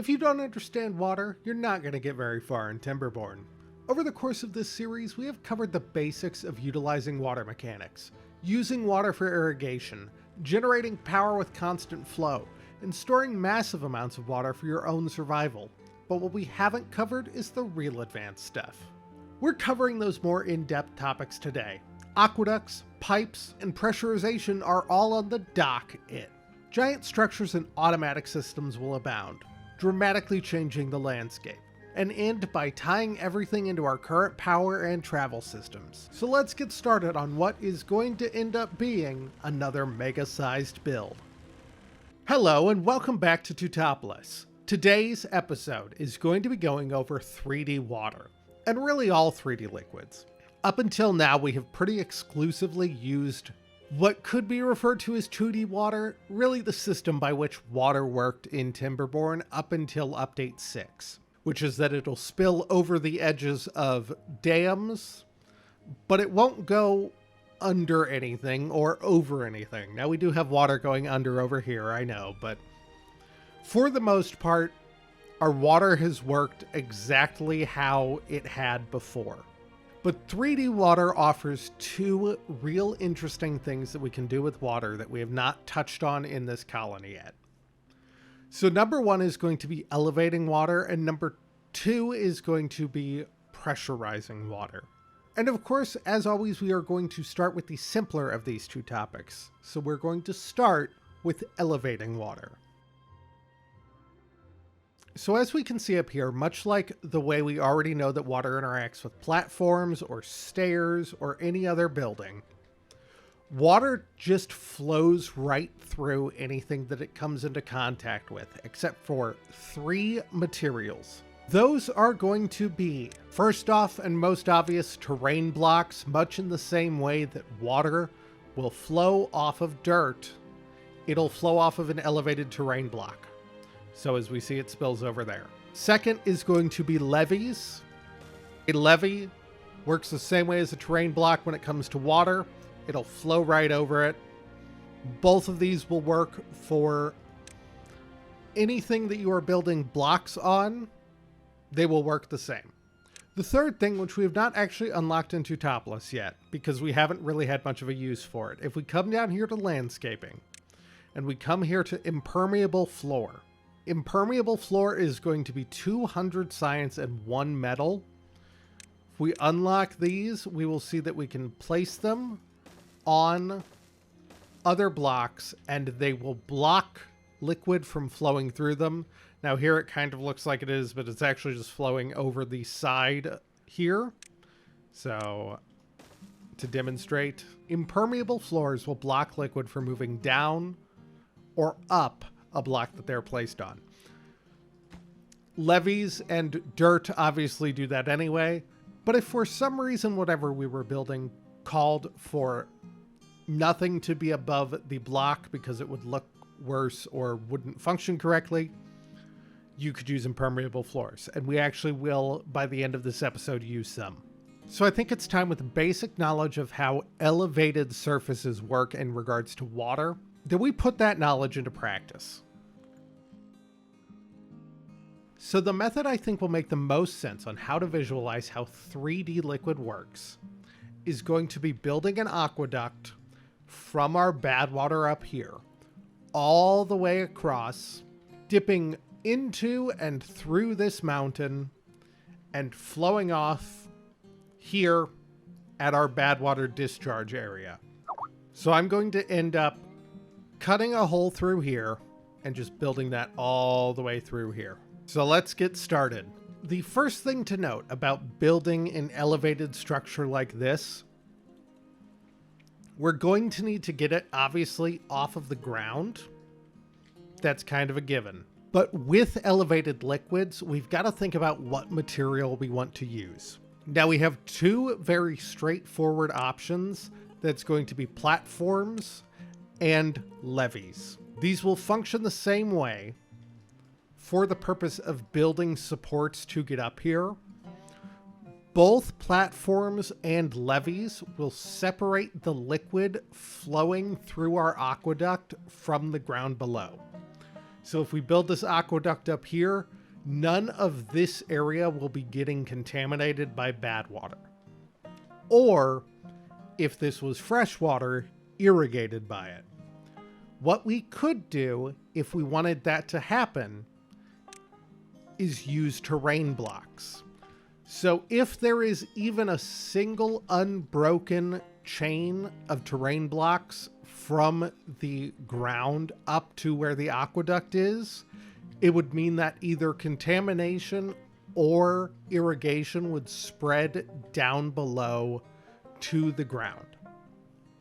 If you don't understand water, you're not going to get very far in Timberborn. Over the course of this series, we have covered the basics of utilizing water mechanics, using water for irrigation, generating power with constant flow, and storing massive amounts of water for your own survival. But what we haven't covered is the real advanced stuff. We're covering those more in-depth topics today. Aqueducts, pipes, and pressurization are all on the dock in. Giant structures and automatic systems will abound, dramatically changing the landscape, and end by tying everything into our current power and travel systems. So let's get started on what is going to end up being another mega-sized build. Hello and welcome back to Tutopolis. Today's episode is going to be going over 3D water, and really all 3D liquids. Up until now, we have pretty exclusively used what could be referred to as 2D water, really the system by which water worked in Timberborn up until update 6, which is that it'll spill over the edges of dams, but it won't go under anything or over anything. Now we do have water going under over here, I know, but for the most part, our water has worked exactly how it had before. But 3D water offers two real interesting things that we can do with water that we have not touched on in this colony yet. So number one is going to be elevating water, and number two is going to be pressurizing water. And of course, as always, we are going to start with the simpler of these two topics. So we're going to start with elevating water. So as we can see up here, much like the way we already know that water interacts with platforms or stairs or any other building, water just flows right through anything that it comes into contact with, except for three materials. Those are going to be, first off and most obvious, terrain blocks, much in the same way that water will flow off of dirt. It'll flow off of an elevated terrain block. So as we see, it spills over there. Second is going to be levees. A levee works the same way as a terrain block when it comes to water. It'll flow right over it. Both of these will work for anything that you are building blocks on. They will work the same. The third thing, which we have not actually unlocked in Tutopolis yet, because we haven't really had much of a use for it. If we come down here to landscaping, and we come here to impermeable floor, impermeable floor is going to be 200 science and 1 metal. If we unlock these, we will see that we can place them on other blocks and they will block liquid from flowing through them. Now here it kind of looks like it is, but it's actually just flowing over the side here. So to demonstrate, impermeable floors will block liquid from moving down or up a block that they're placed on. Levees and dirt obviously do that anyway, but if for some reason whatever we were building called for nothing to be above the block because it would look worse or wouldn't function correctly, you could use impermeable floors, and we actually will, by the end of this episode, use some. So I think it's time, with basic knowledge of how elevated surfaces work in regards to water, that we put that knowledge into practice. So the method I think will make the most sense on how to visualize how 3D liquid works is going to be building an aqueduct from our Badwater up here, all the way across, dipping into and through this mountain, and flowing off here at our Badwater discharge area. So I'm going to end up cutting a hole through here and just building that all the way through here. So let's get started. The first thing to note about building an elevated structure like this, we're going to need to get it obviously off of the ground. That's kind of a given. But with elevated liquids, we've got to think about what material we want to use. Now we have two very straightforward options. That's going to be platforms and levees. These will function the same way for the purpose of building supports to get up here. Both platforms and levees will separate the liquid flowing through our aqueduct from the ground below. So if we build this aqueduct up here, none of this area will be getting contaminated by Badwater. Or, if this was freshwater, irrigated by it. What we could do, if we wanted that to happen, is use terrain blocks. So if there is even a single unbroken chain of terrain blocks from the ground up to where the aqueduct is, it would mean that either contamination or irrigation would spread down below to the ground.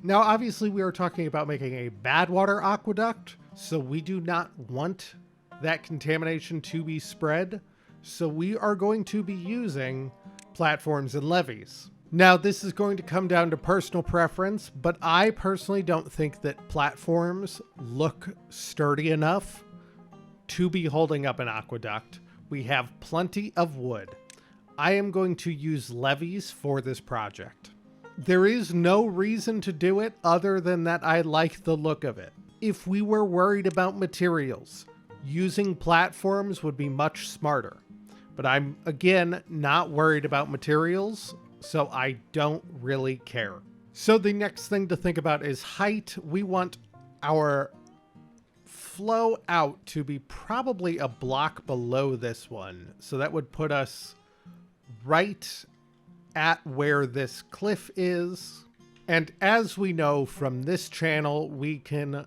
Now, obviously, we are talking about making a Badwater aqueduct, so we do not want that contamination to be spread. So we are going to be using platforms and levees. Now, this is going to come down to personal preference, but I personally don't think that platforms look sturdy enough to be holding up an aqueduct. We have plenty of wood. I am going to use levees for this project. There is no reason to do it other than that I like the look of it. If we were worried about materials, using platforms would be much smarter. But I'm, again, not worried about materials, so I don't really care. So the next thing to think about is height. We want our flow out to be probably a block below this one. So that would put us right at where this cliff is. And as we know from this channel, we can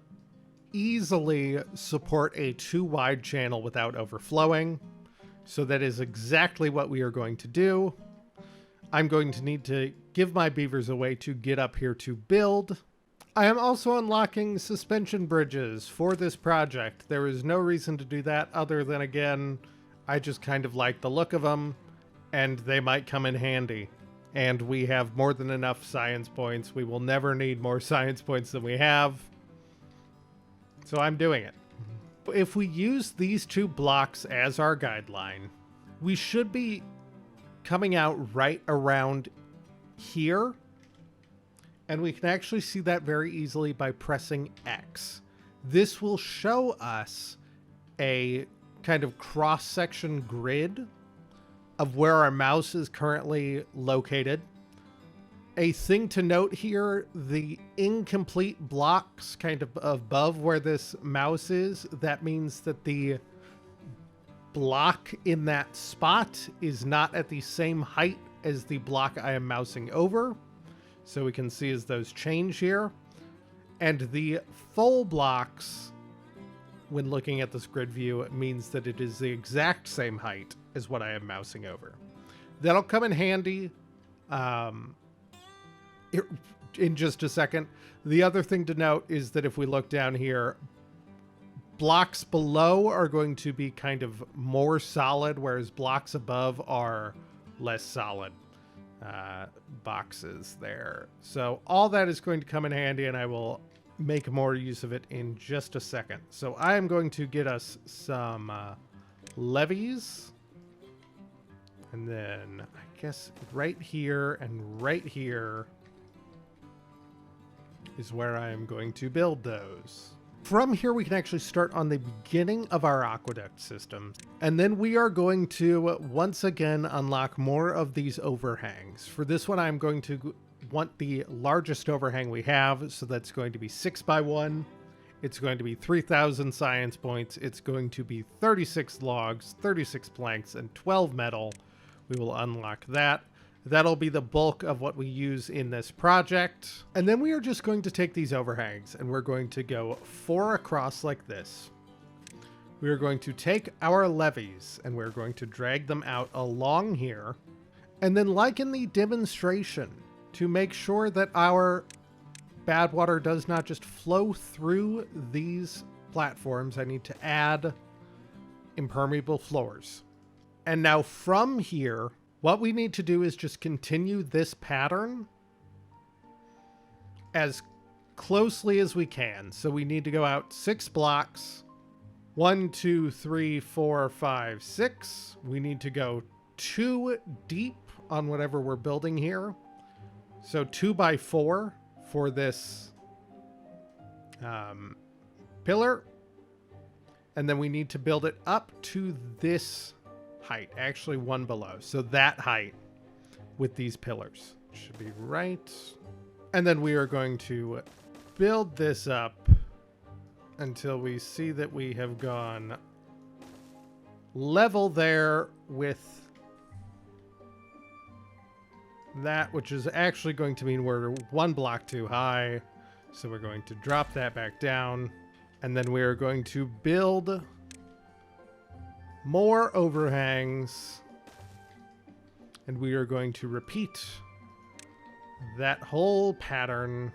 easily support a 2-wide channel without overflowing. So that is exactly what we are going to do. I'm going to need to give my beavers a way to get up here to build. I am also unlocking suspension bridges for this project. There is no reason to do that other than, again, I just kind of like the look of them, and they might come in handy. And we have more than enough science points. We will never need more science points than we have. So I'm doing it. If we use these 2 blocks as our guideline, we should be coming out right around here. And we can actually see that very easily by pressing X. This will show us a kind of cross-section grid of where our mouse is currently located. A thing to note here, the incomplete blocks kind of above where this mouse is, that means that the block in that spot is not at the same height as the block I am mousing over. So we can see as those change here. And the full blocks, when looking at this grid view, it means that it is the exact same height as what I am mousing over. That'll come in handy in just a second. The other thing to note is that if we look down here, blocks below are going to be kind of more solid, whereas blocks above are less solid boxes there. So all that is going to come in handy, and I will make more use of it in just a second. So I am going to get us some levees. And then I guess right here and right here is where I am going to build those. From here, we can actually start on the beginning of our aqueduct system. And then we are going to once again unlock more of these overhangs. For this one, I'm going to want the largest overhang we have. So that's going to be 6x1. It's going to be 3,000 science points. It's going to be 36 logs, 36 planks, and 12 metal. We will unlock that. That'll be the bulk of what we use in this project. And then we are just going to take these overhangs and we're going to go 4 across like this. We are going to take our levees and we're going to drag them out along here. And then, like in the demonstration, to make sure that our Badwater does not just flow through these platforms, I need to add impermeable floors. And now from here, what we need to do is just continue this pattern as closely as we can. So we need to go out 6 blocks. 1, 2, 3, 4, 5, 6. We need to go 2 deep on whatever we're building here. So 2x4 for this pillar. And then we need to build it up to this height, actually one below. So that height with these pillars should be right. And then we are going to build this up until we see that we have gone level there with that, which is actually going to mean we're one block too high. So we're going to drop that back down. And then we are going to build more overhangs. And we are going to repeat that whole pattern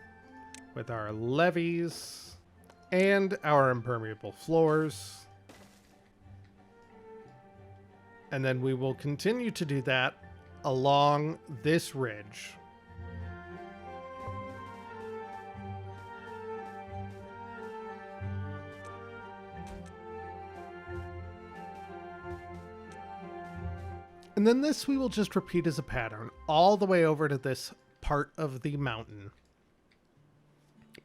with our levees and our impermeable floors. And then we will continue to do that along this ridge. And then this we will just repeat as a pattern all the way over to this part of the mountain.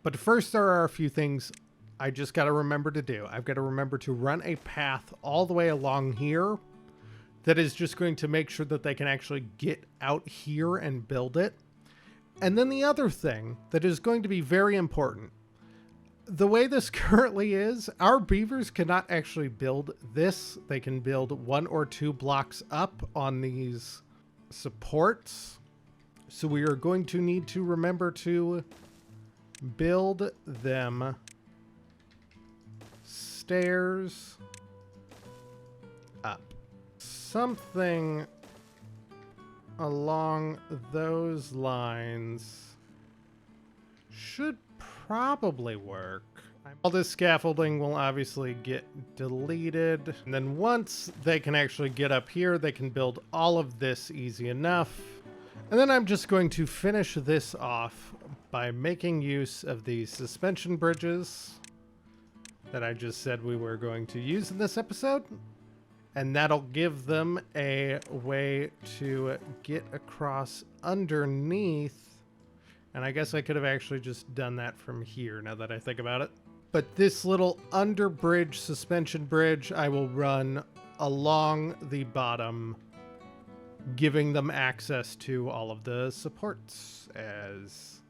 But first, there are a few things I just got to remember to do. I've got to remember to run a path all the way along here that is just going to make sure that they can actually get out here and build it. And then the other thing that is going to be very important, the way this currently is, our beavers cannot actually build this. They can build 1 or 2 blocks up on these supports. So we are going to need to remember to build them stairs up. Something along those lines should probably work. All this scaffolding will obviously get deleted. And then once they can actually get up here, they can build all of this easy enough. And then I'm just going to finish this off by making use of these suspension bridges that I just said we were going to use in this episode. And that'll give them a way to get across underneath. And I guess I could have actually just done that from here now that I think about it. But this little underbridge suspension bridge I will run along the bottom, giving them access to all of the supports as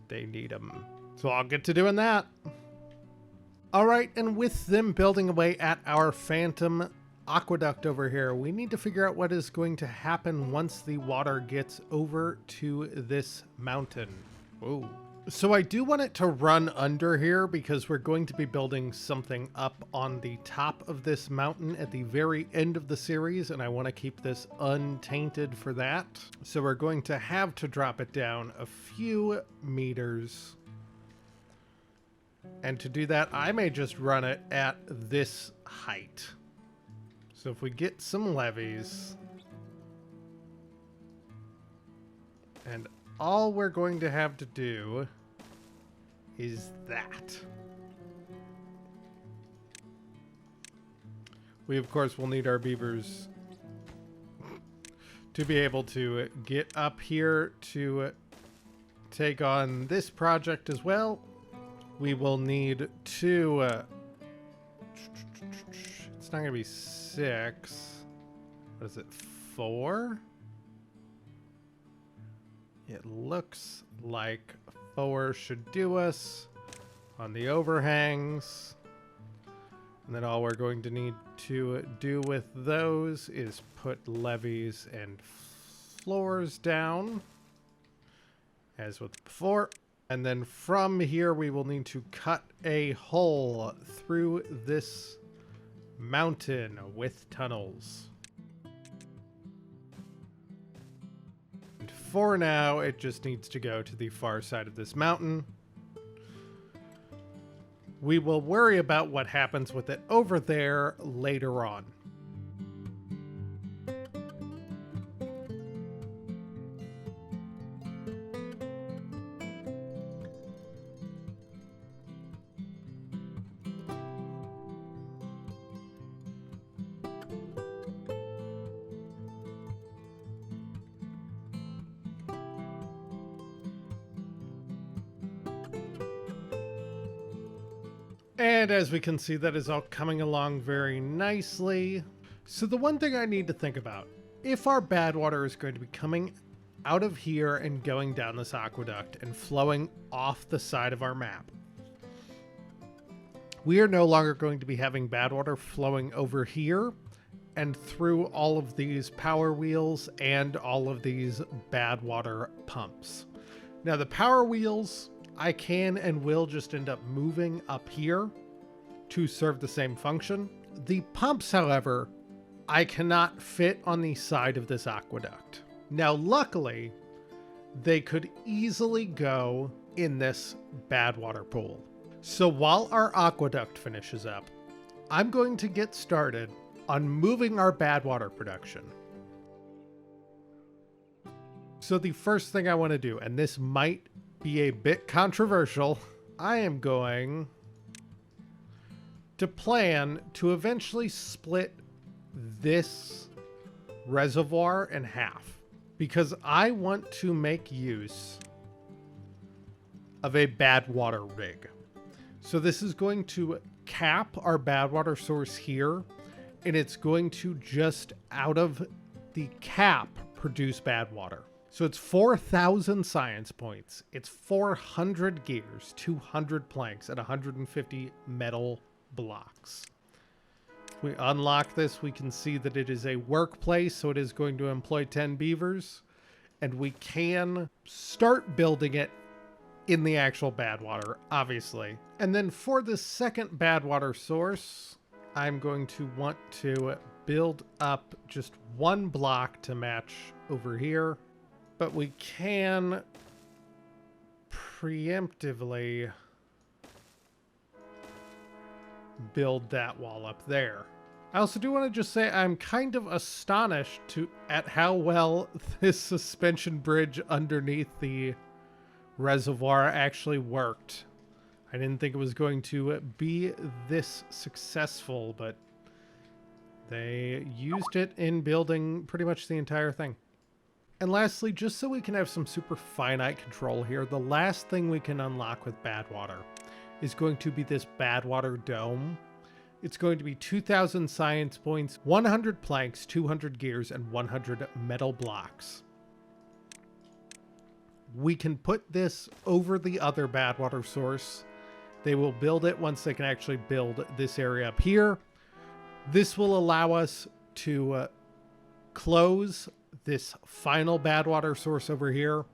they need them. So I'll get to doing that. All right, and with them building away at our phantom aqueduct over here, we need to figure out what is going to happen once the water gets over to this mountain. Whoa. So I do want it to run under here because we're going to be building something up on the top of this mountain at the very end of the series, and I want to keep this untainted for that. So we're going to have to drop it down a few meters. And to do that, I may just run it at this height. So if we get some levees, and all we're going to have to do is that. We, of course, will need our beavers to be able to get up here to take on this project as well. We will need to, it's not going to be 6. What is it, 4? It looks like 4 should do us on the overhangs. And then all we're going to need to do with those is put levees and floors down, as with before. And then from here, we will need to cut a hole through this mountain with tunnels. And for now, it just needs to go to the far side of this mountain. We will worry about what happens with it over there later on. And as we can see, that is all coming along very nicely. So the one thing I need to think about, if our bad water is going to be coming out of here and going down this aqueduct and flowing off the side of our map, we are no longer going to be having bad water flowing over here and through all of these power wheels and all of these bad water pumps. Now the power wheels, I can and will just end up moving up here to serve the same function. The pumps, however, I cannot fit on the side of this aqueduct. Now, luckily, they could easily go in this bad water pool. So while our aqueduct finishes up, I'm going to get started on moving our bad water production. So the first thing I want to do, and this might be a bit controversial, I am going to plan to eventually split this reservoir in half, because I want to make use of a bad water rig. So this is going to cap our bad water source here, and it's going to just out of the cap produce bad water. So it's 4,000 science points, it's 400 gears, 200 planks, and 150 metal blocks. If we unlock this, we can see that it is a workplace, so it is going to employ 10 beavers, and we can start building it in the actual bad water, obviously. And then for the second bad water source, I'm going to want to build up just one block to match over here, but we can preemptively build that wall up there. I also do want to just say I'm kind of astonished at how well this suspension bridge underneath the reservoir actually worked. I didn't think it was going to be this successful, but they used it in building pretty much the entire thing. And lastly, just so we can have some super finite control here, the last thing we can unlock with bad water is going to be this bad water dome. It's going to be 2,000 science points, 100 planks, 200 gears, and 100 metal blocks. We can put this over the other bad water source. They will build it once they can actually build this area up here. This will allow us to close this final bad water source over here.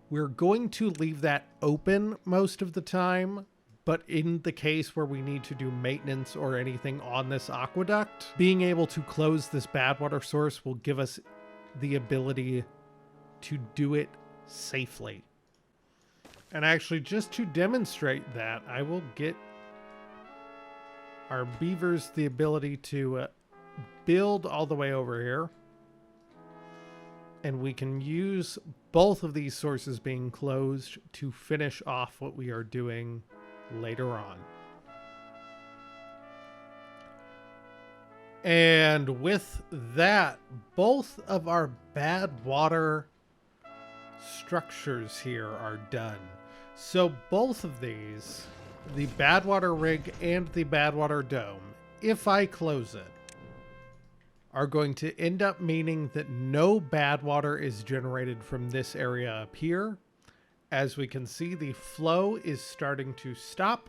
We're going to leave that open most of the time, but in the case where we need to do maintenance or anything on this aqueduct, being able to close this bad water source will give us the ability to do it safely. And actually, just to demonstrate that, I will get our beavers the ability to build all the way over here. And we can use both of these sources being closed to finish off what we are doing later on. And with that, both of our bad water structures here are done. So both of these, the bad water rig and the bad water dome, if I close it, are going to end up meaning that no bad water is generated from this area up here. As we can see, the flow is starting to stop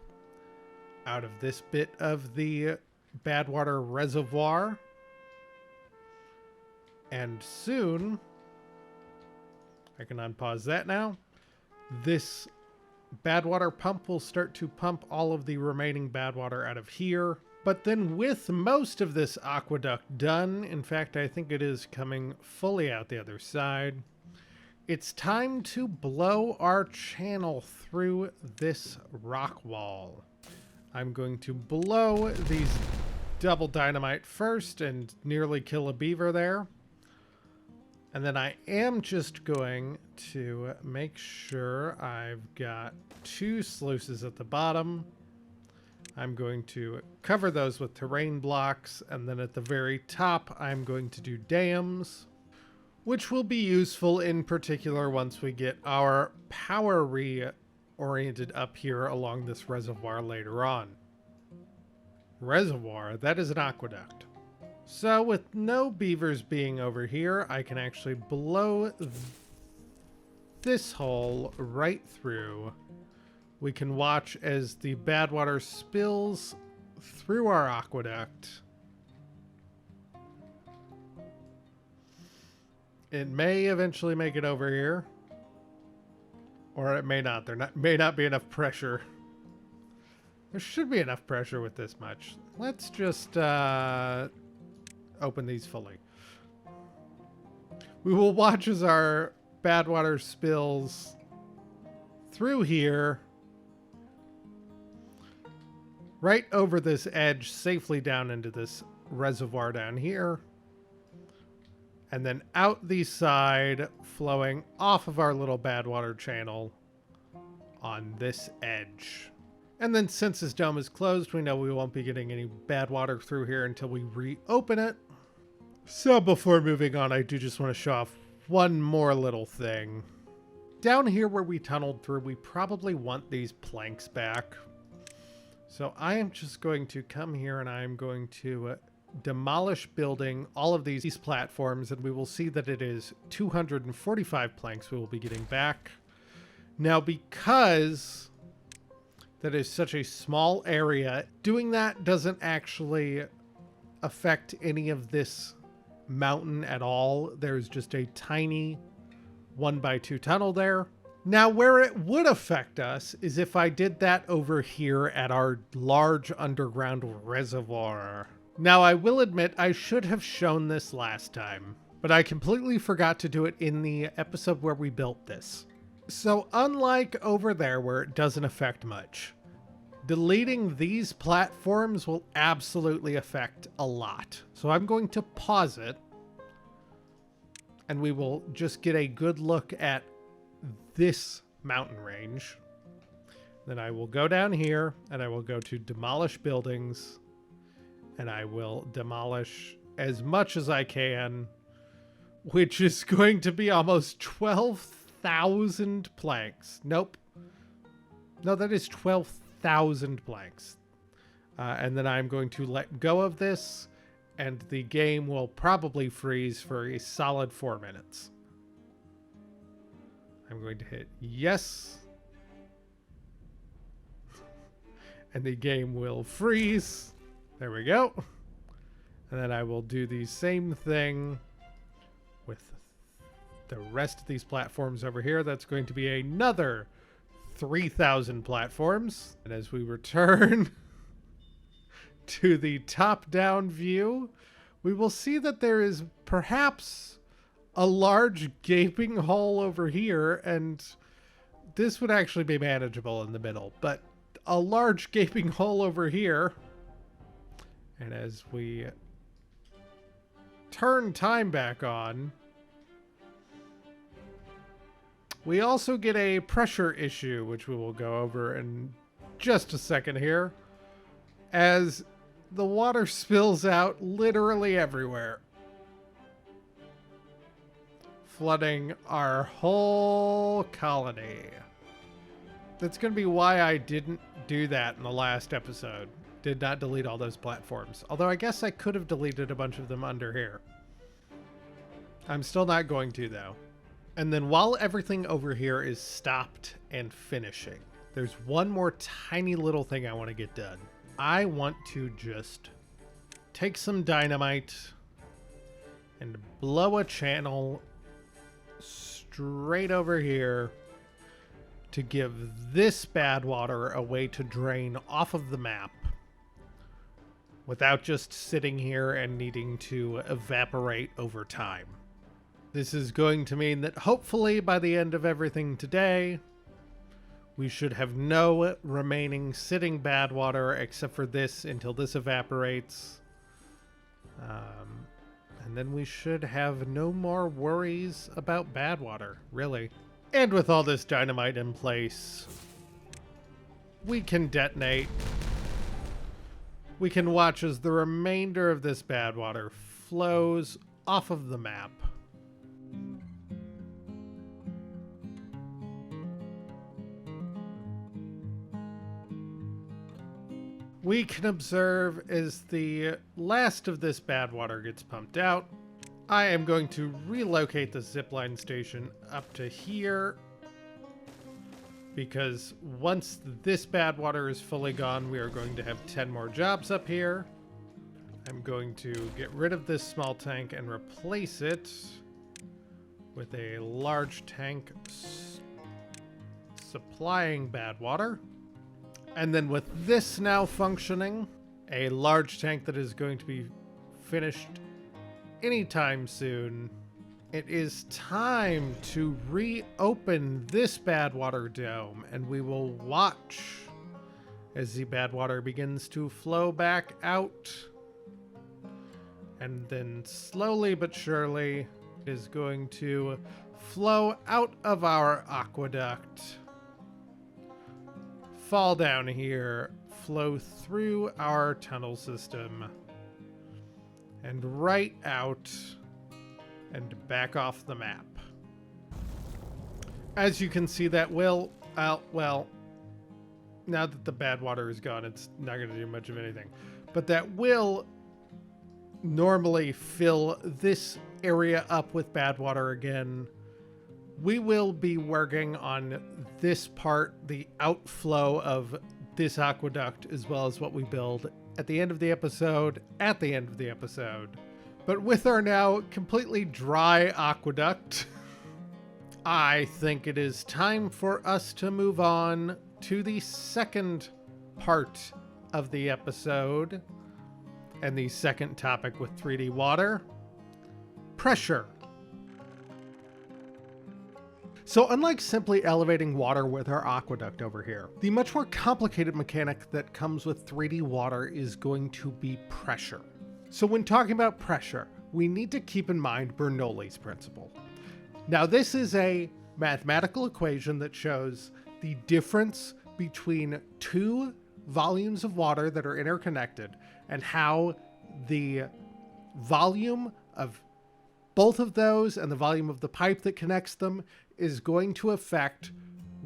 out of this bit of the bad water reservoir. And soon, I can unpause that now, this bad water pump will start to pump all of the remaining bad water out of here. But then with most of this aqueduct done, in fact, I think it is coming fully out the other side, it's time to blow our channel through this rock wall. I'm going to blow these double dynamite first and nearly kill a beaver there. And then I am just going to make sure I've got 2 sluices at the bottom. I'm going to cover those with terrain blocks, and then at the very top I'm going to do dams, which will be useful in particular once we get our power reoriented up here along this reservoir later on. reservoir. That is an aqueduct. So with no beavers being over here, I can actually blow this hole right through. We can watch as the Badwater spills through our aqueduct. It may eventually make it over here. Or it may not. May not be enough pressure. There should be enough pressure with this much. Let's just open these fully. We will watch as our Badwater spills through here, right over this edge, safely down into this reservoir down here, and then out the side, flowing off of our little Badwater channel on this edge. And then since this dome is closed, we know we won't be getting any Badwater through here until we reopen it. So before moving on, I do just want to show off one more little thing. Down here where we tunneled through, we probably want these planks back. So I am just going to come here and I'm going to demolish building all of these platforms, and we will see that it is 245 planks we will be getting back. Now, because that is such a small area, doing that doesn't actually affect any of this mountain at all. There's just a tiny 1x2 tunnel there. Now, where it would affect us is if I did that over here at our large underground reservoir. Now, I will admit I should have shown this last time, but I completely forgot to do it in the episode where we built this. So unlike over there where it doesn't affect much, deleting these platforms will absolutely affect a lot. So I'm going to pause it, and we will just get a good look at this mountain range. Then I will go down here, and I will go to demolish buildings, and I will demolish as much as I can, which is going to be almost 12,000 planks. Nope. No, that is 12,000 planks. And then I'm going to let go of this, and the game will probably freeze for a solid 4 minutes. I'm going to hit yes. And the game will freeze. There we go. And then I will do the same thing with the rest of these platforms over here. That's going to be another 3,000 platforms. And as we return to the top-down view, we will see that there is perhaps a large gaping hole over here, and this would actually be manageable in the middle, but a large gaping hole over here. And as we turn time back on, we also get a pressure issue, which we will go over in just a second here, as the water spills out literally everywhere, flooding our whole colony. That's going to be why I didn't do that in the last episode. Did not delete all those platforms. Although I guess I could have deleted a bunch of them under here. I'm still not going to, though. And then while everything over here is stopped and finishing, there's one more tiny little thing I want to get done. I want to just take some dynamite and blow a channel straight over here to give this Badwater a way to drain off of the map without just sitting here and needing to evaporate over time. This is going to mean that hopefully by the end of everything today, we should have no remaining sitting Badwater except for this until this evaporates. And then we should have no more worries about Badwater, really. And with all this dynamite in place, we can detonate. We can watch as the remainder of this Badwater flows off of the map. we can observe as the last of this bad water gets pumped out. I am going to relocate the zipline station up to here, because once this bad water is fully gone, we are going to have 10 more jobs up here. I'm going to get rid of this small tank and replace it with a large tank supplying bad water. And then with this now functioning, a large tank that is going to be finished anytime soon, it is time to reopen this bad water dome, and we will watch as the bad water begins to flow back out. And then slowly but surely is going to flow out of our aqueduct, fall down here, flow through our tunnel system, and right out and back off the map. As you can see, that will, well, now that the bad water is gone, it's not going to do much of anything. But that will normally fill this area up with bad water again. We will be working on this part, the outflow of this aqueduct, as well as what we build at the end of the episode, But with our now completely dry aqueduct, I think it is time for us to move on to the second part of the episode and the second topic with 3D water: pressure. So unlike simply elevating water with our aqueduct over here, the much more complicated mechanic that comes with 3D water is going to be pressure. So when talking about pressure, we need to keep in mind Bernoulli's principle. Now, this is a mathematical equation that shows the difference between two volumes of water that are interconnected and how the volume of both of those and the volume of the pipe that connects them is going to affect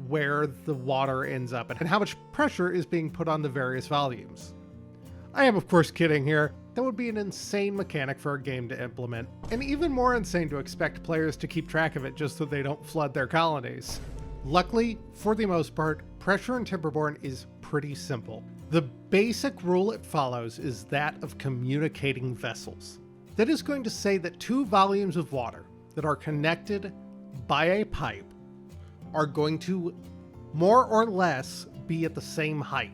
where the water ends up and how much pressure is being put on the various volumes. I am, of course, kidding here. That would be an insane mechanic for a game to implement, and even more insane to expect players to keep track of it just so they don't flood their colonies. Luckily, for the most part, pressure in Timberborn is pretty simple. The basic rule it follows is that of communicating vessels. That is going to say that two volumes of water that are connected by a pipe are going to more or less be at the same height.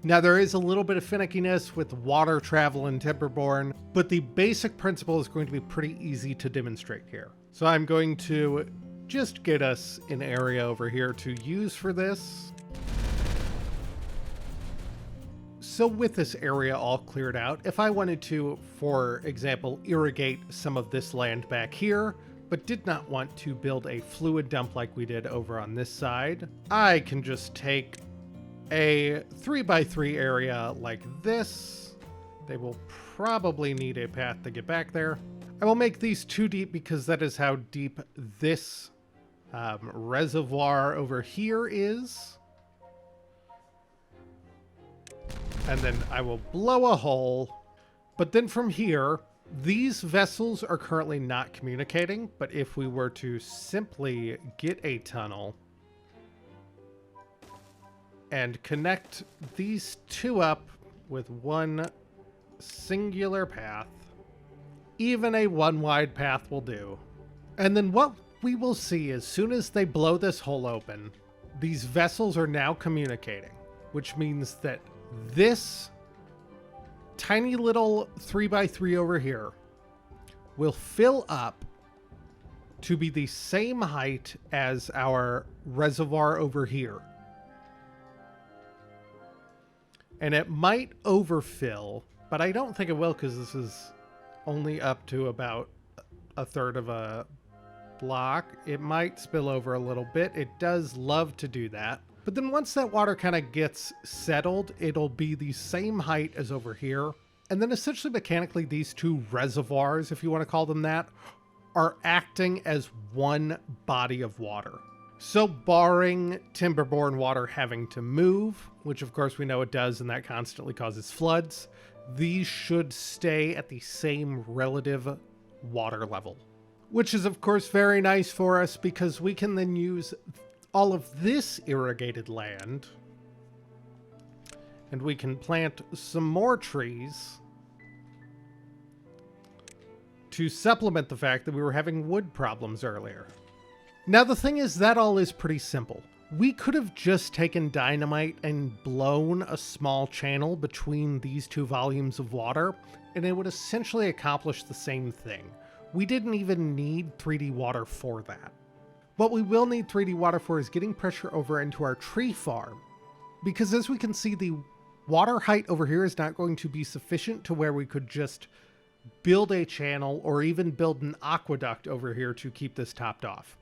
Now, there is a little bit of finickiness with water travel in Timberborn, but the basic principle is going to be pretty easy to demonstrate here. So I'm going to just get us an area over here to use for this. So with this area all cleared out, if I wanted to, for example, irrigate some of this land back here, but did not want to build a fluid dump like we did over on this side, I can just take a 3x3 area like this. They will probably need a path to get back there. I will make these too deep because that is how deep this reservoir over here is. And then I will blow a hole. But then from here, these vessels are currently not communicating, but if we were to simply get a tunnel and connect these two up with one singular path, even a one wide path will do. And then what we will see as soon as they blow this hole open, these vessels are now communicating, which means that this tiny little 3x3 over here will fill up to be the same height as our reservoir over here. And it might overfill, but I don't think it will because this is only up to about a third of a block. It might spill over a little bit. It does love to do that. But then once that water kind of gets settled, it'll be the same height as over here. And then essentially mechanically, these two reservoirs, if you want to call them that, are acting as one body of water. So barring Timberborn water having to move, which of course we know it does and that constantly causes floods, these should stay at the same relative water level. Which is of course very nice for us because we can then use all of this irrigated land and we can plant some more trees to supplement the fact that we were having wood problems earlier. Now the thing is, that all is pretty simple. We could have just taken dynamite and blown a small channel between these two volumes of water, and it would essentially accomplish the same thing. We didn't even need 3D water for that. What we will need 3D water for is getting pressure over into our tree farm, because as we can see, the water height over here is not going to be sufficient to where we could just build a channel or even build an aqueduct over here to keep this topped off.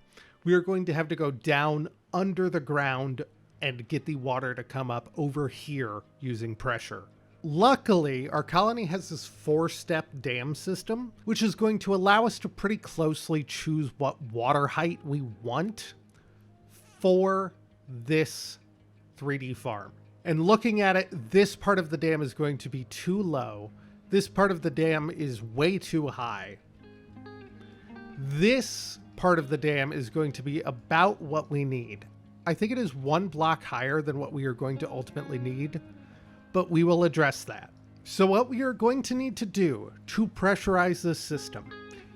We are going to have to go down under the ground and get the water to come up over here using pressure. Luckily, our colony has this 4-step dam system, which is going to allow us to pretty closely choose what water height we want for this 3D farm. And looking at it, this part of the dam is going to be too low. This part of the dam is way too high. This part of the dam is going to be about what we need. I think it is 1 block higher than what we are going to ultimately need, but we will address that. So what we are going to need to do to pressurize this system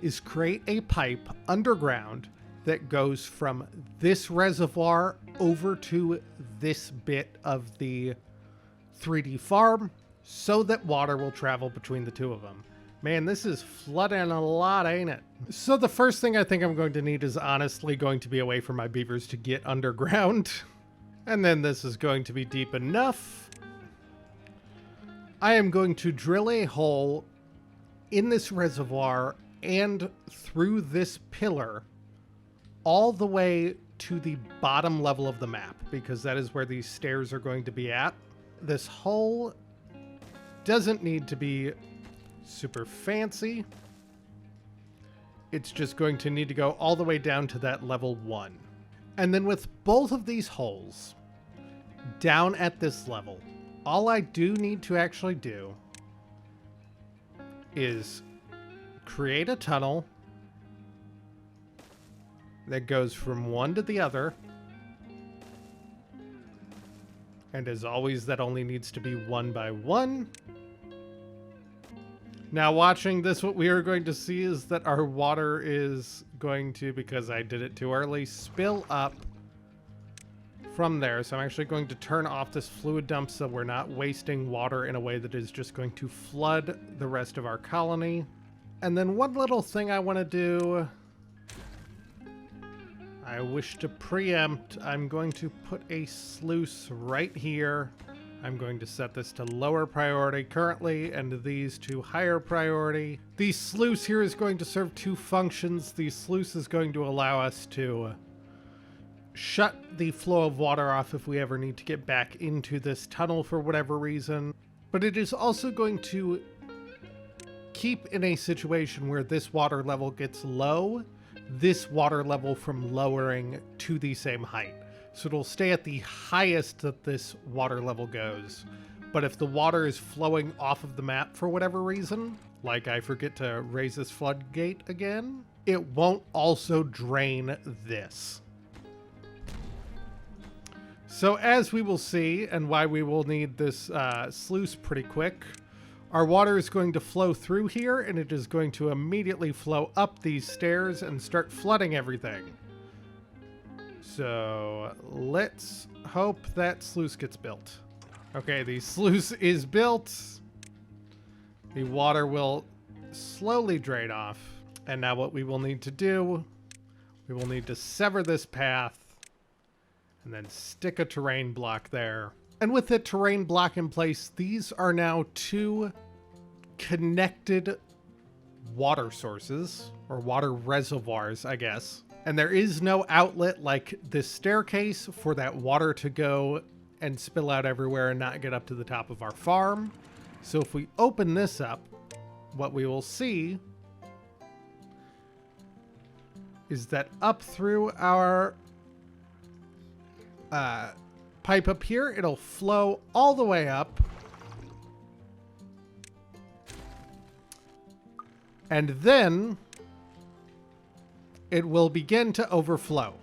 is create a pipe underground that goes from this reservoir over to this bit of the 3D farm so that water will travel between the two of them. Man, this is flooding a lot, ain't it? So the first thing I think I'm going to need is honestly going to be a way for my beavers to get underground. And then this is going to be deep enough. I am going to drill a hole in this reservoir and through this pillar all the way to the bottom level of the map, because that is where these stairs are going to be at. This hole doesn't need to be super fancy. It's just going to need to go all the way down to that level 1. And then with both of these holes down at this level, all I do need to actually do is create a tunnel that goes from one to the other. And as always, that only needs to be 1 by 1. Now watching this, what we are going to see is that our water is going to, because I did it too early, spill up from there. So I'm actually going to turn off this fluid dump so we're not wasting water in a way that is just going to flood the rest of our colony. And then one little thing I want to do, I wish to preempt. I'm going to put a sluice right here. I'm going to set this to lower priority currently and these to higher priority. The sluice here is going to serve 2 functions. The sluice is going to allow us to shut the flow of water off if we ever need to get back into this tunnel for whatever reason. But it is also going to keep in a situation where this water level gets low, this water level from lowering to the same height. So it'll stay at the highest that this water level goes. But if the water is flowing off of the map for whatever reason, like I forget to raise this floodgate again, it won't also drain this. So as we will see, and why we will need this sluice pretty quick, our water is going to flow through here, and it is going to immediately flow up these stairs and start flooding everything. So let's hope that sluice gets built. Okay, the sluice is built. The water will slowly drain off. And now what we will need to do, we will need to sever this path and then stick a terrain block there. And with the terrain block in place, these are now 2 connected water sources, or water reservoirs, I guess. And there is no outlet like this staircase for that water to go and spill out everywhere and not get up to the top of our farm. So if we open this up, what we will see is that up through our pipe up here. It'll flow all the way up. And then it will begin to overflow.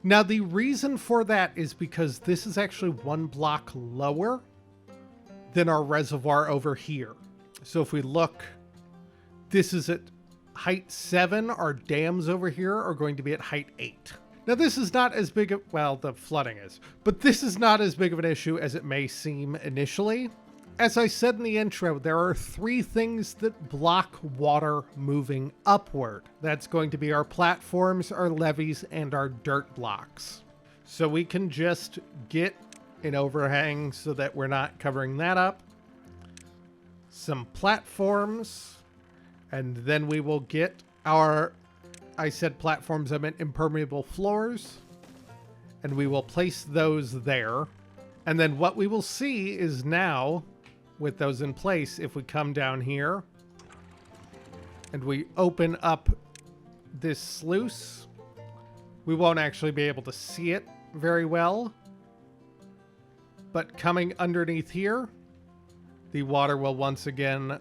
Now, the reason for that is because this is actually one block lower than our reservoir over here. So if we look, this is at height 7. Our dams over here are going to be at height 8. Now, this is not as big of, well, the flooding is, but this is not as big of an issue as it may seem initially. As I said in the intro, there are 3 things that block water moving upward. That's going to be our platforms, our levees, and our dirt blocks. So we can just get an overhang so that we're not covering that up. Some platforms, and then we will get our, I said platforms, I meant impermeable floors, and we will place those there. And then what we will see is now, with those in place, if we come down here and we open up this sluice, we won't actually be able to see it very well, but coming underneath here, the water will once again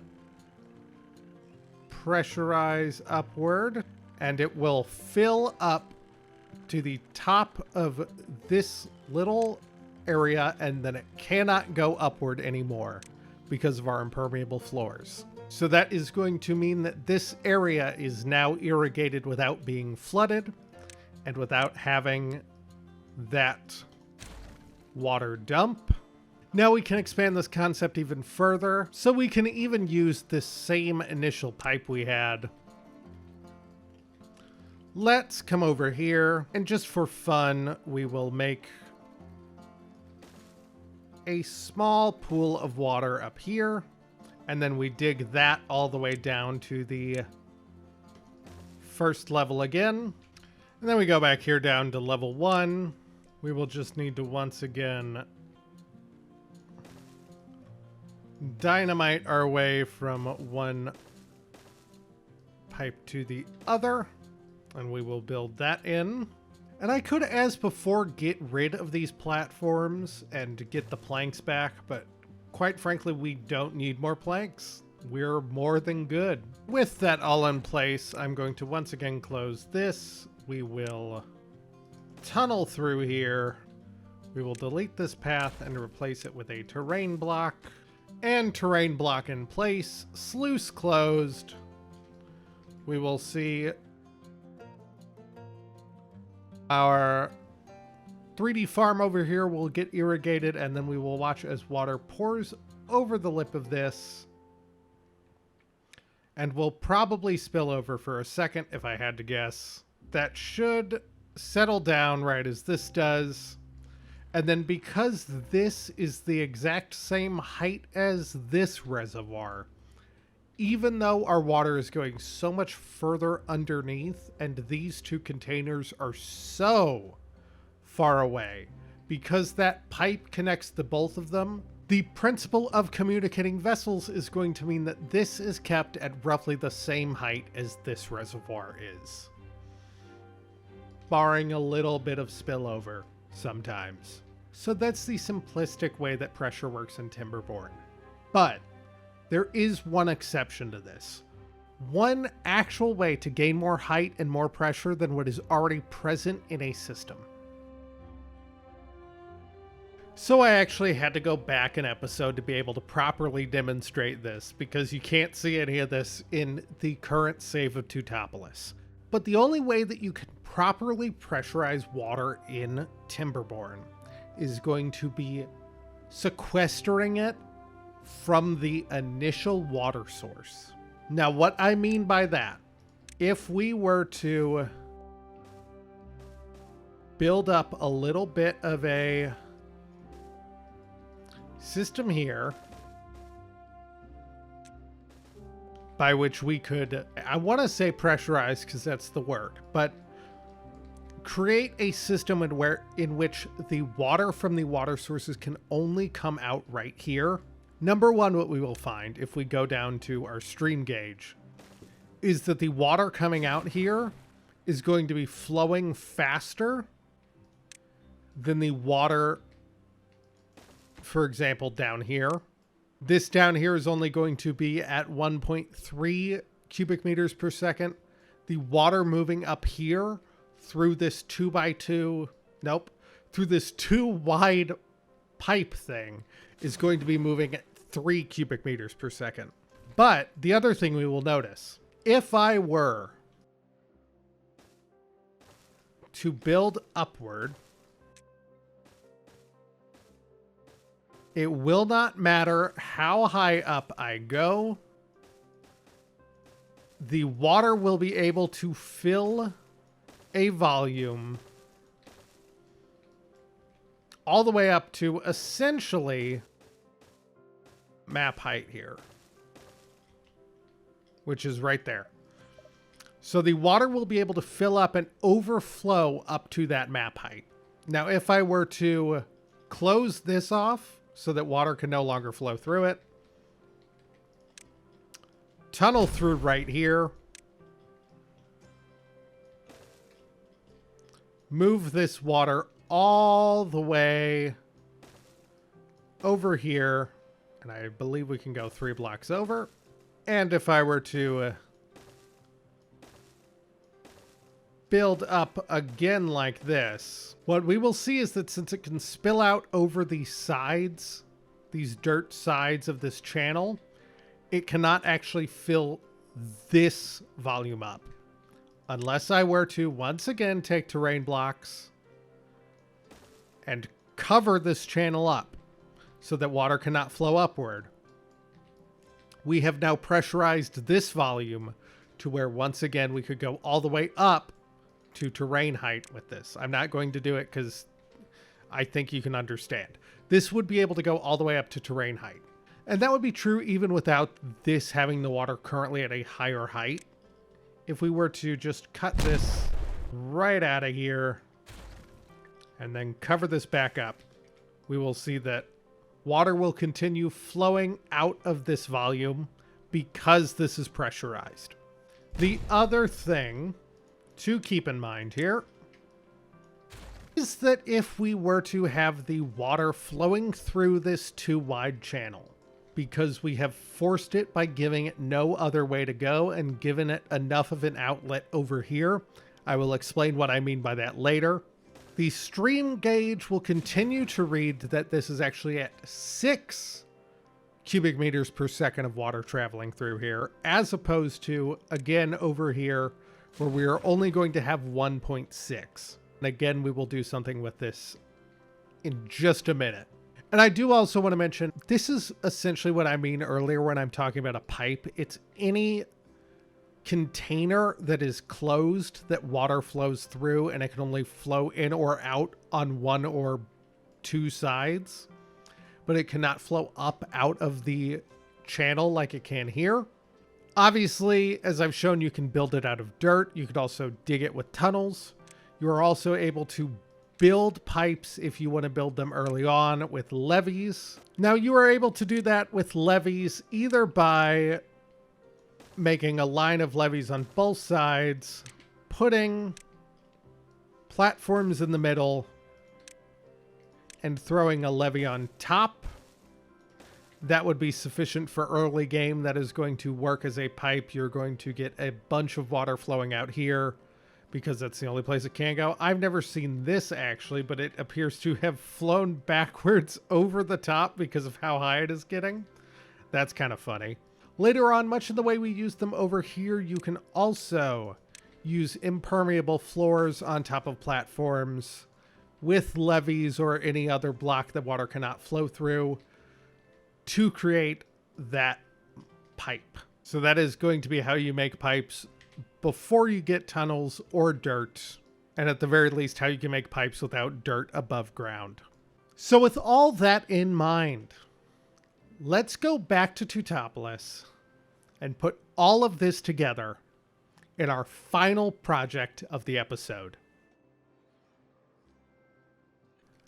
pressurize upward, and it will fill up to the top of this little area, and then it cannot go upward anymore because of our impermeable floors. So that is going to mean that this area is now irrigated without being flooded and without having that water dump. Now we can expand this concept even further, so we can even use this same initial pipe we had. Let's come over here, and just for fun, we will make a small pool of water up here, and then we dig that all the way down to the first level again, and then we go back here down to level 1. We will just need to once again dynamite our way from one pipe to the other, and we will build that in. And I could, as before, get rid of these platforms and get the planks back, but quite frankly, we don't need more planks. We're more than good. With that all in place, I'm going to once again close this. We will tunnel through here. We will delete this path and replace it with a terrain block. And terrain block in place. Sluice closed. We will see our 3D farm over here will get irrigated, and then we will watch as water pours over the lip of this. And will probably spill over for a second, if I had to guess. That should settle down right as this does. And then because this is the exact same height as this reservoir, even though our water is going so much further underneath and these 2 containers are so far away, because that pipe connects the both of them, the principle of communicating vessels is going to mean that this is kept at roughly the same height as this reservoir is, barring a little bit of spillover sometimes. So that's the simplistic way that pressure works in Timberborn. But there is one exception to this. One actual way to gain more height and more pressure than what is already present in a system. So I actually had to go back an episode to be able to properly demonstrate this, because you can't see any of this in the current save of Tutopolis. But the only way that you can properly pressurize water in Timberborn is going to be sequestering it from the initial water source. Now, what I mean by that, if we were to build up a little bit of a system here, by which we could, I want to say pressurize because that's the word, but create a system in which the water from the water sources can only come out right here. Number one, what we will find if we go down to our stream gauge is that the water coming out here is going to be flowing faster than the water, for example, down here. This down here is only going to be at 1.3 cubic meters per second. The water moving up here through this 2x2, nope, through this 2 wide pipe thing is going to be moving at 3 cubic meters per second. But the other thing we will notice, if I were to build upward, it will not matter how high up I go. The water will be able to fill a volume all the way up to essentially map height here, which is right there. So the water will be able to fill up and overflow up to that map height. Now, if I were to close this off so that water can no longer flow through it, tunnel through right here, move this water all the way over here, and I believe we can go 3 blocks over. And if I were to build up again like this, what we will see is that since it can spill out over the sides, these dirt sides of this channel, it cannot actually fill this volume up. Unless I were to once again take terrain blocks and cover this channel up so that water cannot flow upward. We have now pressurized this volume to where once again we could go all the way up to terrain height with this. I'm not going to do it because I think you can understand. This would be able to go all the way up to terrain height. And that would be true even without this having the water currently at a higher height. If we were to just cut this right out of here and then cover this back up, we will see that water will continue flowing out of this volume because this is pressurized. The other thing to keep in mind here is that if we were to have the water flowing through this 2 wide channel, because we have forced it by giving it no other way to go and given it enough of an outlet over here, I will explain what I mean by that later. The stream gauge will continue to read that this is actually at 6 cubic meters per second of water traveling through here, as opposed to, again, over here, where we are only going to have 1.6. And again, we will do something with this in just a minute. And I do also want to mention, this is essentially what I mean earlier when I'm talking about a pipe. It's any container that is closed that water flows through and it can only flow in or out on 1 or 2 sides, but it cannot flow up out of the channel like it can here. Obviously, as I've shown, you can build it out of dirt. You could also dig it with tunnels. You are also able to build pipes if you want to build them early on with levees. Now, you are able to do that with levees either by making a line of levees on both sides, putting platforms in the middle, and throwing a levee on top. That would be sufficient for early game. That is going to work as a pipe. You're going to get a bunch of water flowing out here because that's the only place it can go. I've never seen this actually, but it appears to have flown backwards over the top because of how high it is getting. That's kind of funny. Later on, much of the way we use them over here, you can also use impermeable floors on top of platforms with levees or any other block that water cannot flow through to create that pipe. So that is going to be how you make pipes before you get tunnels or dirt, and at the very least how you can make pipes without dirt above ground. So with all that in mind, let's go back to Tutopolis and put all of this together in our final project of the episode.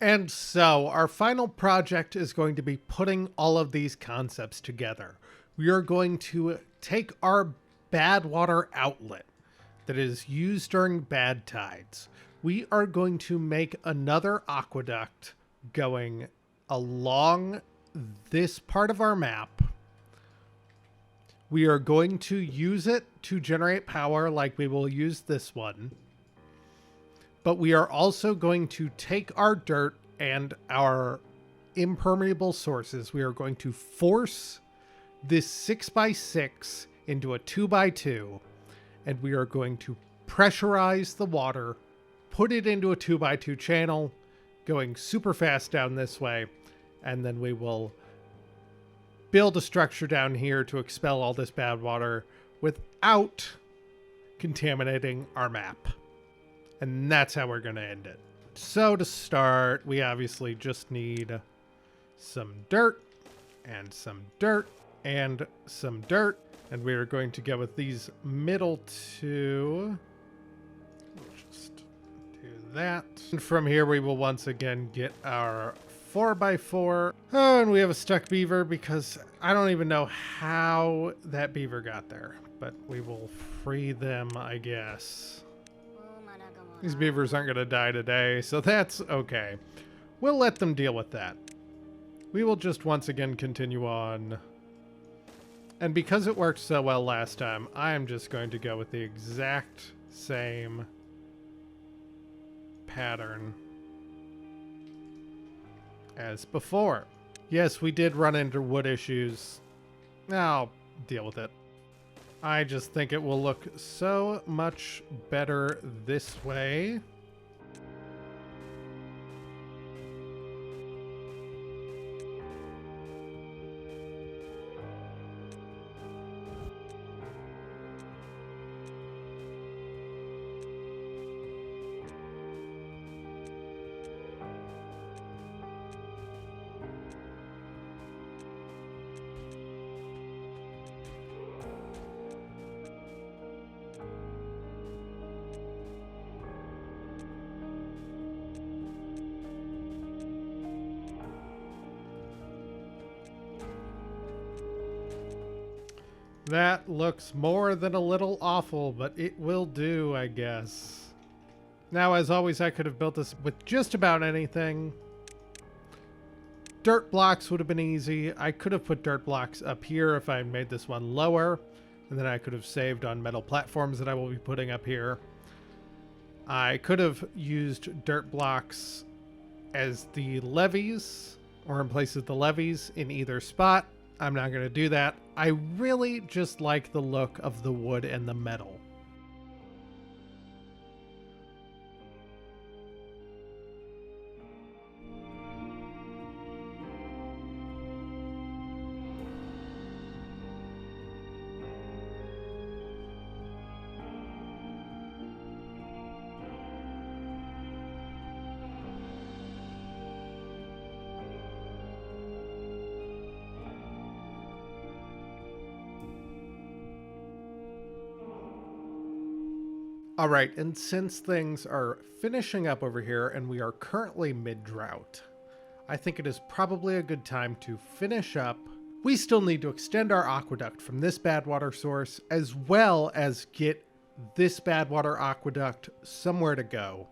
And so our final project is going to be putting all of these concepts together. We are going to take our Badwater outlet that is used during bad tides. we are going to make another aqueduct going along this part of our map. We are going to use it to generate power like we will use this one. But we are also going to take our dirt and our impermeable sources. We are going to force this 6x6 into a 2x2. And we are going to pressurize the water, put it into a 2x2 channel, going super fast down this way. And then we will build a structure down here to expel all this bad water without contaminating our map. And that's how we're going to end it. So to start, we obviously just need some dirt and some dirt and some dirt. And we are going to go with these middle two. We'll just do that. And from here, we will once again get our 4x4. Oh, and we have a stuck beaver because I don't even know how that beaver got there. But we will free them, I guess. These beavers aren't going to die today, so that's okay. We'll let them deal with that. We will just once again continue on. And because it worked so well last time, I am just going to go with the exact same pattern as before. Yes, we did run into wood issues. I'll deal with it. I just think it will look so much better this way. That looks more than a little awful, but it will do, I guess. Now, as always, I could have built this with just about anything. Dirt blocks would have been easy. I could have put dirt blocks up here if I had made this one lower, and then I could have saved on metal platforms that I will be putting up here. I could have used dirt blocks as the levees, or in place of the levees in either spot. I'm not going to do that. I really just like the look of the wood and the metal. All right, and since things are finishing up over here and we are currently mid-drought, I think it is probably a good time to finish up. We still need to extend our aqueduct from this Badwater source, as well as get this Badwater aqueduct somewhere to go.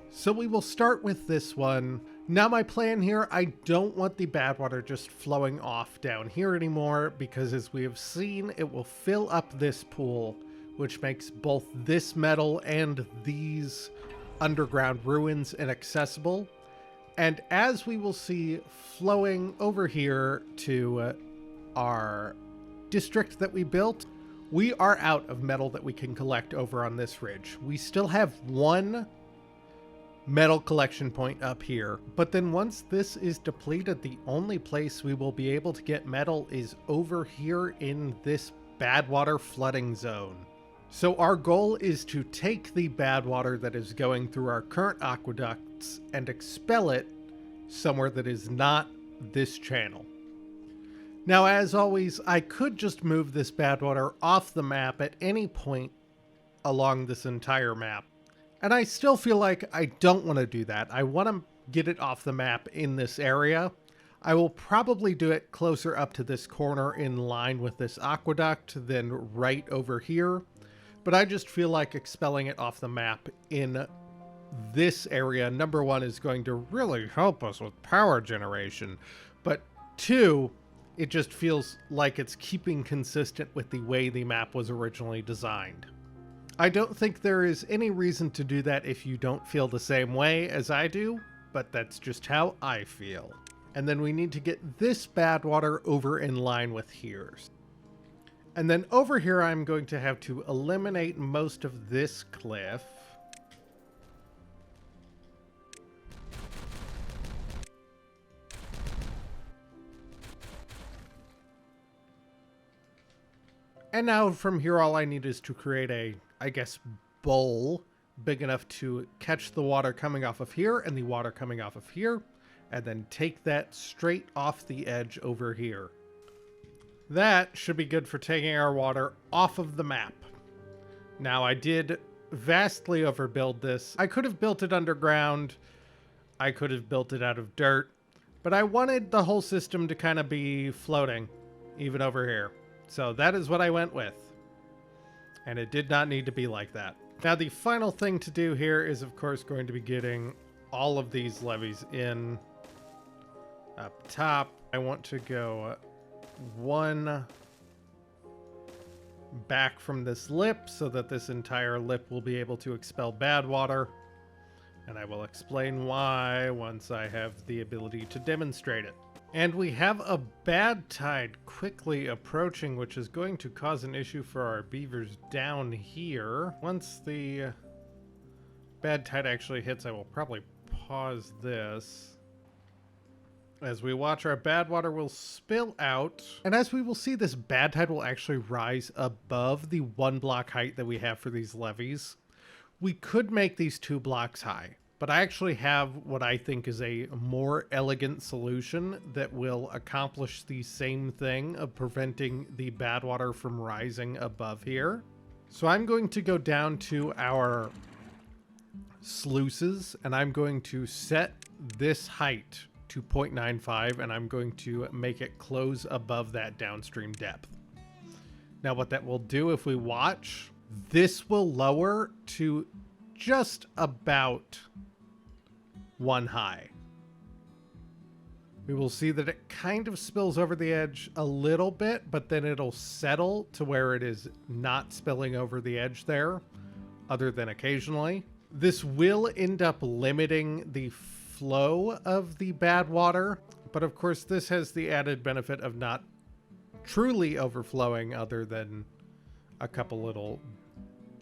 So we will start with this one. Now my plan here, I don't want the Badwater just flowing off down here anymore, because as we have seen, it will fill up this pool, which makes both this metal and these underground ruins inaccessible. And as we will see flowing over here to our district that we built, we are out of metal that we can collect over on this ridge. We still have one metal collection point up here, but then once this is depleted, the only place we will be able to get metal is over here in this Badwater flooding zone. So our goal is to take the bad water that is going through our current aqueducts and expel it somewhere that is not this channel. Now, as always, I could just move this bad water off the map at any point along this entire map. And I still feel like I don't want to do that. I want to get it off the map in this area. I will probably do it closer up to this corner in line with this aqueduct than right over here. But I just feel like expelling it off the map in this area, number one, is going to really help us with power generation, but two, it just feels like it's keeping consistent with the way the map was originally designed. I don't think there is any reason to do that if you don't feel the same way as I do, but that's just how I feel. And then we need to get this Badwater over in line with here. And then over here, I'm going to have to eliminate most of this cliff. And now from here, all I need is to create a, I guess, bowl big enough to catch the water coming off of here and the water coming off of here, and then take that straight off the edge over here. That should be good for taking our water off of the map. Now, I did vastly overbuild this. I could have built it underground. I could have built it out of dirt, but I wanted the whole system to kind of be floating, even over here. So that is what I went with. And it did not need to be like that. Now, the final thing to do here is, of course, going to be getting all of these levees in up top. I want to go one back from this lip so that this entire lip will be able to expel bad water. And I will explain why once I have the ability to demonstrate it. And we have a bad tide quickly approaching, which is going to cause an issue for our beavers down here. Once the bad tide actually hits, I will probably pause this. As we watch, our bad water will spill out. And as we will see, this bad tide will actually rise above the 1 block height that we have for these levees. We could make these 2 blocks high, but I actually have what I think is a more elegant solution that will accomplish the same thing of preventing the bad water from rising above here. So I'm going to go down to our sluices, and I'm going to set this height to 0.95, and I'm going to make it close above that downstream depth. Now what that will do, if we watch, this will lower to just about 1 high. We will see that it kind of spills over the edge a little bit, but then it'll settle to where it is not spilling over the edge there, other than occasionally. This will end up limiting the flow of the bad water, but of course this has the added benefit of not truly overflowing other than a couple little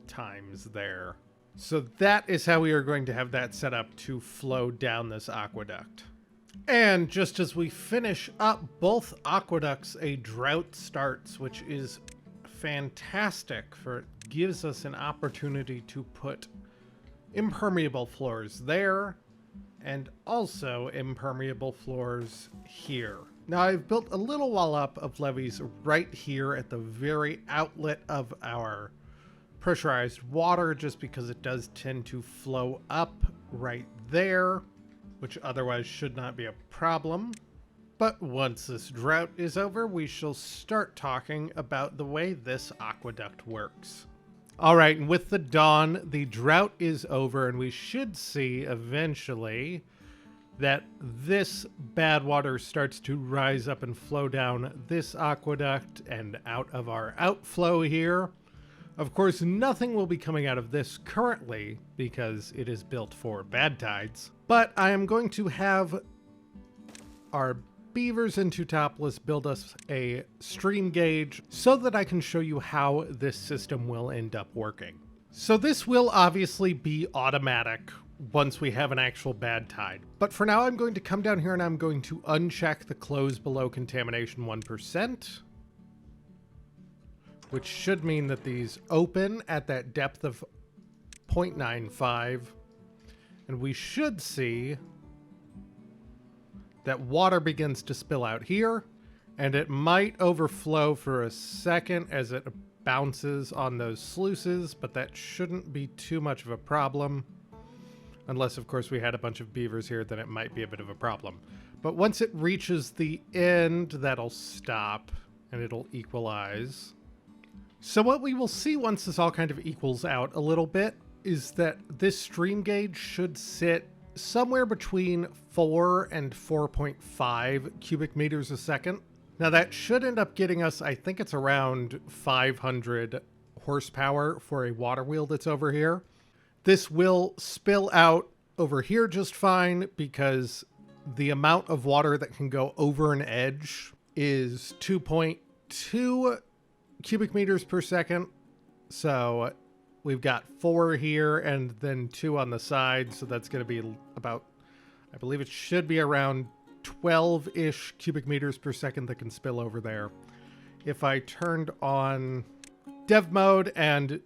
times there. So that is how we are going to have that set up to flow down this aqueduct. And just as we finish up both aqueducts, a drought starts, which is fantastic, for it gives us an opportunity to put impermeable floors there and also impermeable floors here. Now, I've built a little wall up of levees right here at the very outlet of our pressurized water, just because it does tend to flow up right there, which otherwise should not be a problem. But once this drought is over, we shall start talking about the way this aqueduct works. All right, and with the dawn, the drought is over, and we should see eventually that this bad water starts to rise up and flow down this aqueduct and out of our outflow here. Of course, nothing will be coming out of this currently because it is built for bad tides, but I am going to have our beavers and 2 topless build us a stream gauge so that I can show you how this system will end up working. So this will obviously be automatic once we have an actual bad tide. But for now, I'm going to come down here and I'm going to uncheck the close below contamination 1%, which should mean that these open at that depth of 0.95, and we should see that water begins to spill out here, and it might overflow for a second as it bounces on those sluices, but that shouldn't be too much of a problem. Unless, of course, we had a bunch of beavers here, then it might be a bit of a problem. But once it reaches the end, that'll stop, and it'll equalize. So what we will see once this all kind of equals out a little bit is that this stream gauge should sit somewhere between 4 and 4.5 cubic meters a second. Now that should end up getting us, I think it's around 500 horsepower for a water wheel that's over here. This will spill out over here just fine because the amount of water that can go over an edge is 2.2 cubic meters per second. So we've got 4 here and then 2 on the side. So that's going to be about, I believe it should be around 12-ish cubic meters per second that can spill over there. If I turned on dev mode and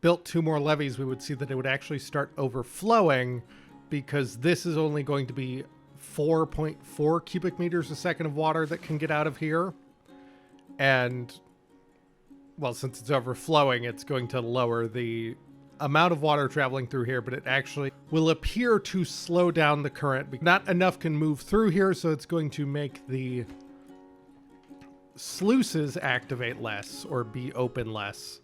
built 2 more levees, we would see that it would actually start overflowing because this is only going to be 4.4 cubic meters a second of water that can get out of here. And, well, since it's overflowing, it's going to lower the amount of water traveling through here, but it actually will appear to slow down the current. Not enough can move through here, so it's going to make the sluices activate less or be open less.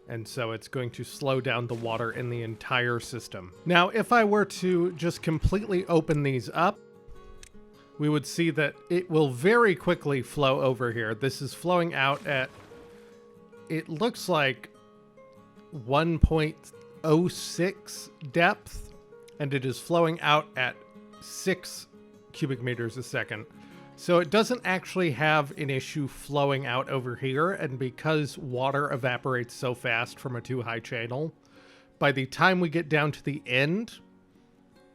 And so it's going to slow down the water in the entire system. Now, if I were to just completely open these up, we would see that it will very quickly flow over here. This is flowing out at, it looks like 1.06 depth, and it is flowing out at 6 cubic meters a second. So it doesn't actually have an issue flowing out over here, and because water evaporates so fast from a too high channel, by the time we get down to the end,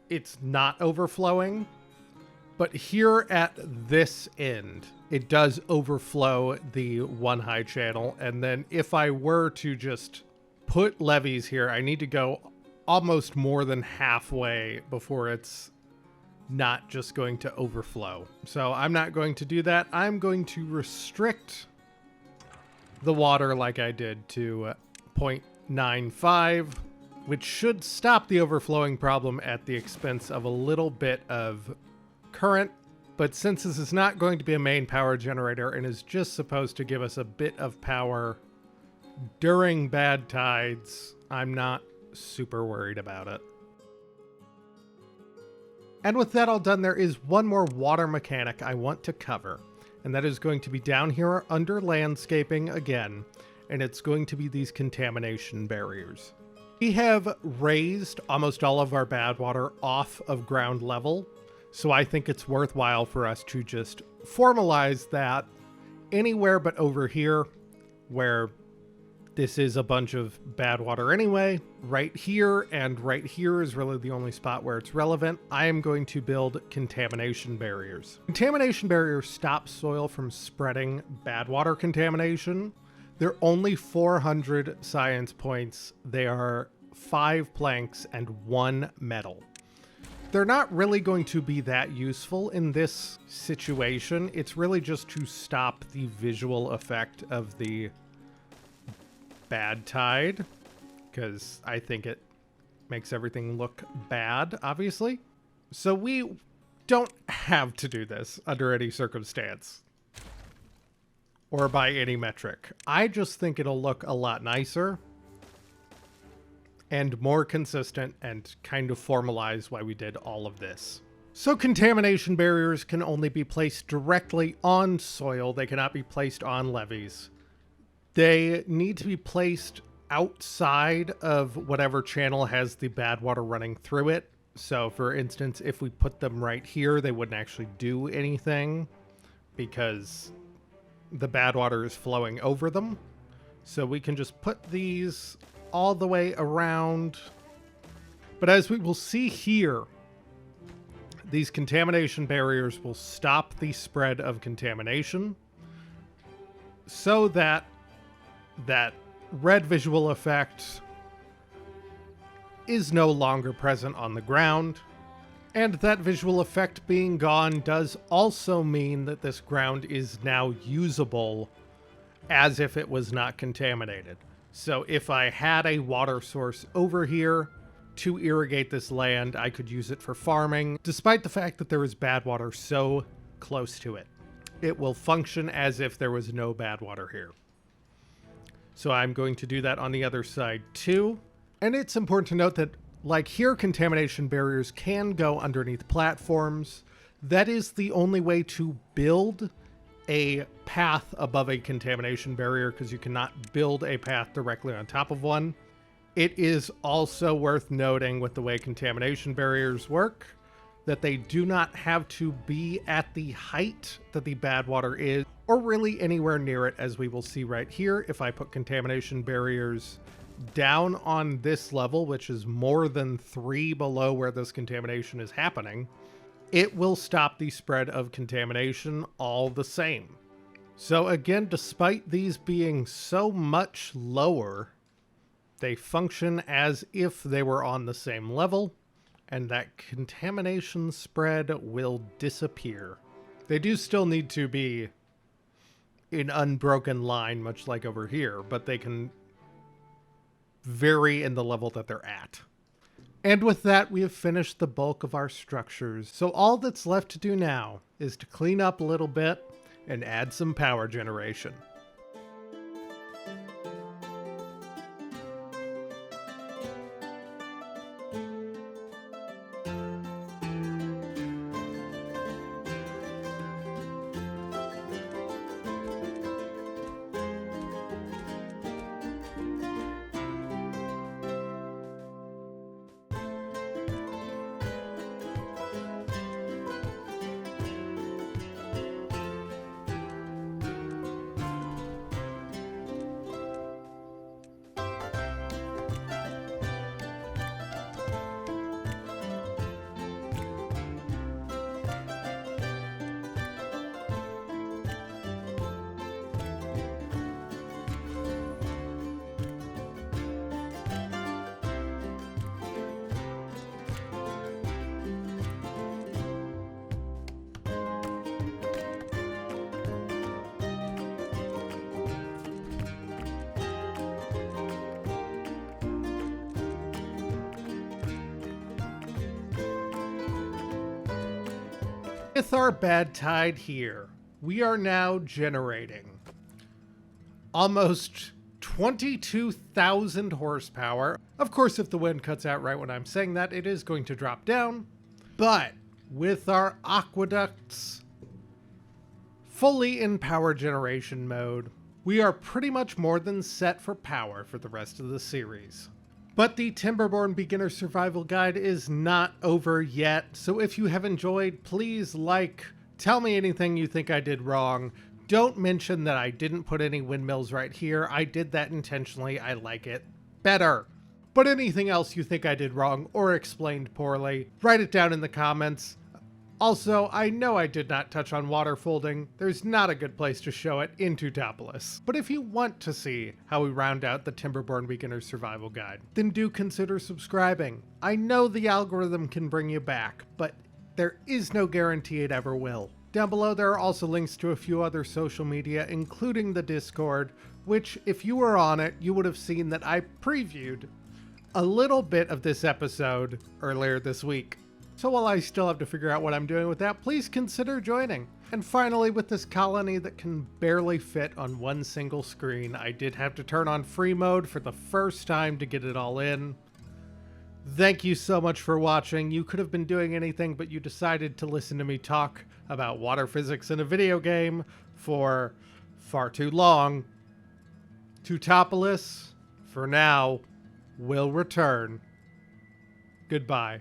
it's not overflowing. But here at this end, it does overflow the one high channel. And then if I were to just put levees here, I need to go almost more than halfway before it's not just going to overflow. So I'm not going to do that. I'm going to restrict the water like I did to 0.95, which should stop the overflowing problem at the expense of a little bit of current. But since this is not going to be a main power generator and is just supposed to give us a bit of power during bad tides, I'm not super worried about it. And with that all done, there is one more water mechanic I want to cover, and that is going to be down here under landscaping again, and it's going to be these contamination barriers. We have raised almost all of our Badwater off of ground level, so I think it's worthwhile for us to just formalize that anywhere but over here, where this is a bunch of Badwater anyway. Right here and right here is really the only spot where it's relevant. I am going to build contamination barriers. Contamination barriers stop soil from spreading Badwater contamination. They're only 400 science points. They are 5 planks and 1 metal. They're not really going to be that useful in this situation. It's really just to stop the visual effect of the bad tide, because I think it makes everything look bad, obviously. So we don't have to do this under any circumstance or by any metric. I just think it'll look a lot nicer and more consistent and kind of formalize why we did all of this. So contamination barriers can only be placed directly on soil. They cannot be placed on levees. They need to be placed outside of whatever channel has the Badwater running through it. So for instance, if we put them right here, they wouldn't actually do anything because the Badwater is flowing over them. So we can just put these all the way around. But as we will see here, these contamination barriers will stop the spread of contamination so that that red visual effect is no longer present on the ground. And that visual effect being gone does also mean that this ground is now usable as if it was not contaminated. So if I had a water source over here to irrigate this land, I could use it for farming, despite the fact that there is Badwater so close to it. It will function as if there was no Badwater here. So I'm going to do that on the other side too. And it's important to note that, like here, contamination barriers can go underneath platforms. That is the only way to build a path above a contamination barrier, because you cannot build a path directly on top of one. It is also worth noting with the way contamination barriers work that they do not have to be at the height that the Badwater is, or really anywhere near it, as we will see right here. If I put contamination barriers down on this level, which is more than 3 below where this contamination is happening, it will stop the spread of contamination all the same. So again, despite these being so much lower, they function as if they were on the same level, and that contamination spread will disappear. They do still need to be in unbroken line, much like over here, but they can vary in the level that they're at. And with that, we have finished the bulk of our structures. So all that's left to do now is to clean up a little bit and add some power generation. With our badtide here, we are now generating almost 22,000 horsepower. Of course, if the wind cuts out right when I'm saying that, it is going to drop down. But with our aqueducts fully in power generation mode, we are pretty much more than set for power for the rest of the series. But the Timberborn Beginner Survival Guide is not over yet, so if you have enjoyed, please tell me anything you think I did wrong. Don't mention that I didn't put any windmills right here. I did that intentionally. I like it better. But anything else you think I did wrong or explained poorly, write it down in the comments. Also, I know I did not touch on water folding. There's not a good place to show it in Tutopolis. But if you want to see how we round out the Timberborn Beginner Survival Guide, then do consider subscribing. I know the algorithm can bring you back, but there is no guarantee it ever will. Down below there are also links to a few other social media, including the Discord, which if you were on it, you would have seen that I previewed a little bit of this episode earlier this week. So while I still have to figure out what I'm doing with that, please consider joining. And finally, with this colony that can barely fit on one single screen, I did have to turn on free mode for the first time to get it all in. Thank you so much for watching. You could have been doing anything, but you decided to listen to me talk about water physics in a video game for far too long. Tutopolis, for now, will return. Goodbye.